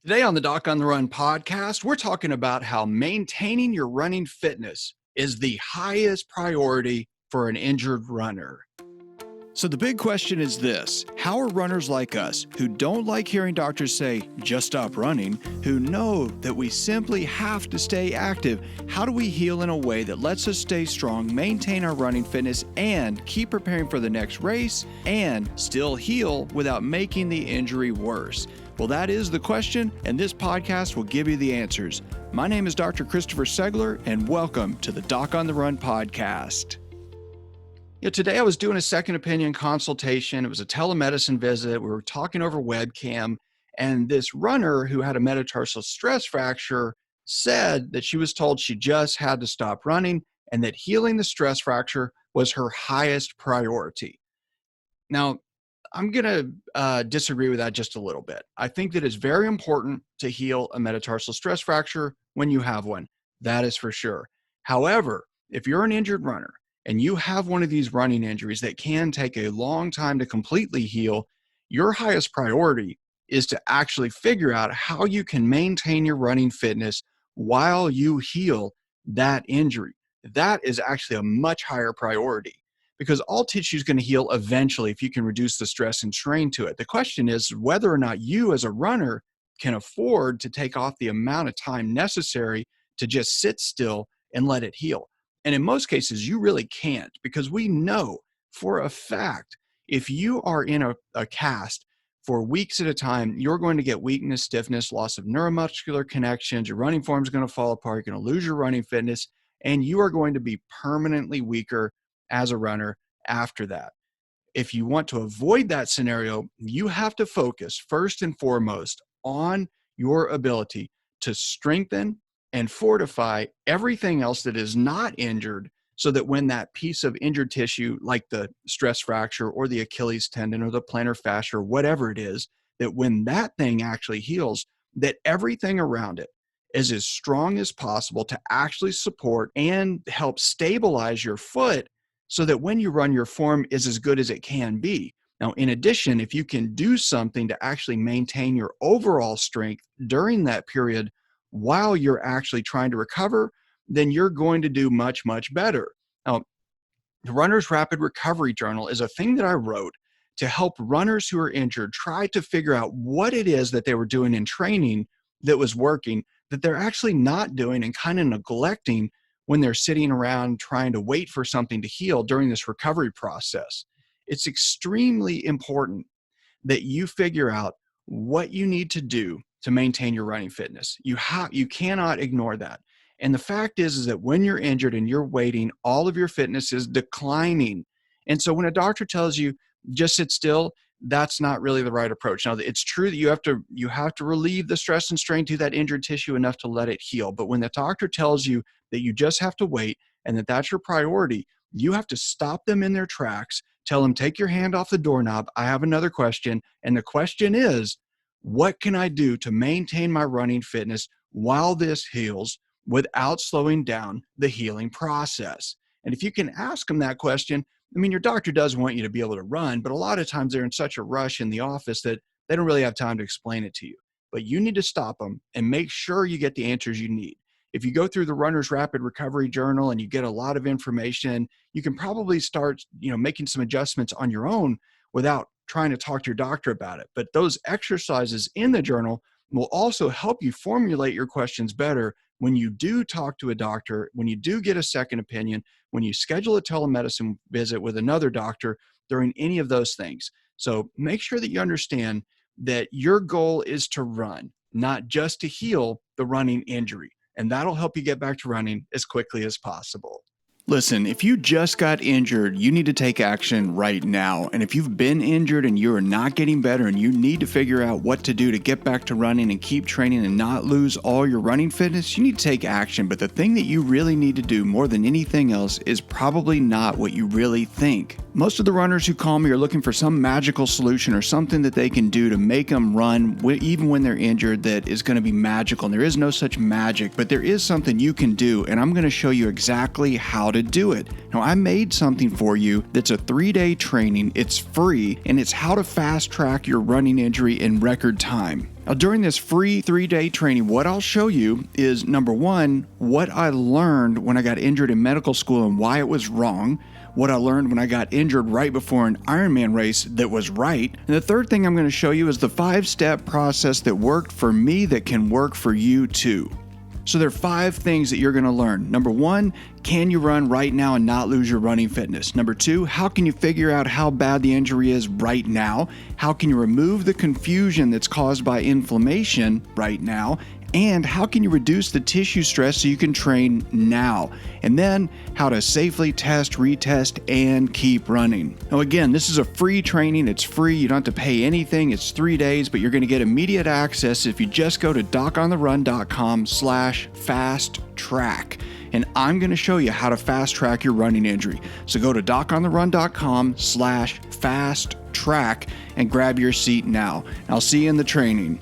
Today on the Doc on the Run podcast, we're talking about how maintaining your running fitness is the highest priority for an injured runner. So the big question is this: how are runners like us, who don't like hearing doctors say, just stop running, who know that we simply have to stay active, how do we heal in a way that lets us stay strong, maintain our running fitness, and keep preparing for the next race, and still heal without making the injury worse? Well, that is the question, and this podcast will give you the answers. My name is Dr. Christopher Segler, and welcome to the Doc on the Run podcast. Today I was doing a second opinion consultation. It was a telemedicine visit. We were talking over webcam, and this runner who had a metatarsal stress fracture said that she was told she just had to stop running and that healing the stress fracture was her highest priority. Now, I'm going to disagree with that just a little bit. I think that it's very important to heal a metatarsal stress fracture when you have one. That is for sure. However, if you're an injured runner and you have one of these running injuries that can take a long time to completely heal, your highest priority is to actually figure out how you can maintain your running fitness while you heal that injury. That is actually a much higher priority, because all tissue is going to heal eventually if you can reduce the stress and strain to it. The question is whether or not you as a runner can afford to take off the amount of time necessary to just sit still and let it heal. And in most cases, you really can't, because we know for a fact, if you are in a cast for weeks at a time, you're going to get weakness, stiffness, loss of neuromuscular connections, your running form is going to fall apart, you're going to lose your running fitness, and you are going to be permanently weaker as a runner after that. If you want to avoid that scenario, you have to focus first and foremost on your ability to strengthen and fortify everything else that is not injured, so that when that piece of injured tissue, like the stress fracture or the Achilles tendon or the plantar fascia or whatever it is, that when that thing actually heals, that everything around it is as strong as possible to actually support and help stabilize your foot, so that when you run, your form is as good as it can be. Now, in addition, if you can do something to actually maintain your overall strength during that period while you're actually trying to recover, then you're going to do much, much better. Now, the Runner's Rapid Recovery Journal is a thing that I wrote to help runners who are injured try to figure out what it is that they were doing in training that was working, that they're actually not doing and kind of neglecting when they're sitting around trying to wait for something to heal during this recovery process. It's extremely important that you figure out what you need to do to maintain your running fitness. You cannot ignore that. And the fact is that when you're injured and you're waiting, all of your fitness is declining. And so when a doctor tells you just sit still, that's not really the right approach. Now, it's true that you have to relieve the stress and strain to that injured tissue enough to let it heal. But when the doctor tells you that you just have to wait and that that's your priority, you have to stop them in their tracks, tell them, take your hand off the doorknob. I have another question. And the question is, what can I do to maintain my running fitness while this heals without slowing down the healing process? And if you can ask them that question, I mean, your doctor does want you to be able to run, but a lot of times they're in such a rush in the office that they don't really have time to explain it to you. But you need to stop them and make sure you get the answers you need. If you go through the Runner's Rapid Recovery Journal and you get a lot of information, you can probably start, making some adjustments on your own without trying to talk to your doctor about it. But those exercises in the journal will also help you formulate your questions better when you do talk to a doctor, when you do get a second opinion, when you schedule a telemedicine visit with another doctor, during any of those things. So make sure that you understand that your goal is to run, not just to heal the running injury. And that'll help you get back to running as quickly as possible. Listen, if you just got injured, you need to take action right now. And if you've been injured and you are not getting better and you need to figure out what to do to get back to running and keep training and not lose all your running fitness, you need to take action. But the thing that you really need to do more than anything else is probably not what you really think. Most of the runners who call me are looking for some magical solution or something that they can do to make them run even when they're injured that is going to be magical. And there is no such magic, but there is something you can do. And I'm going to show you exactly how to do it. Now, I made something for you that's a 3-day training. It's free, and it's how to fast track your running injury in record time. Now, during this free 3-day training, what I'll show you is, number one, what I learned when I got injured in medical school and why it was wrong. What I learned when I got injured right before an Ironman race that was right. And the third thing I'm going to show you is the 5-step process that worked for me that can work for you too. So there are 5 things that you're going to learn. Number 1, can you run right now and not lose your running fitness? Number 2, how can you figure out how bad the injury is right now? How can you remove the confusion that's caused by inflammation right now? And how can you reduce the tissue stress so you can train now? And then how to safely test, retest, and keep running. Now again, this is a free training. It's free. You don't have to pay anything. It's 3 days, but you're going to get immediate access if you just go to docontherun.com/fast-track. And I'm going to show you how to fast track your running injury. So go to docontherun.com/fast-track and grab your seat now. I'll see you in the training.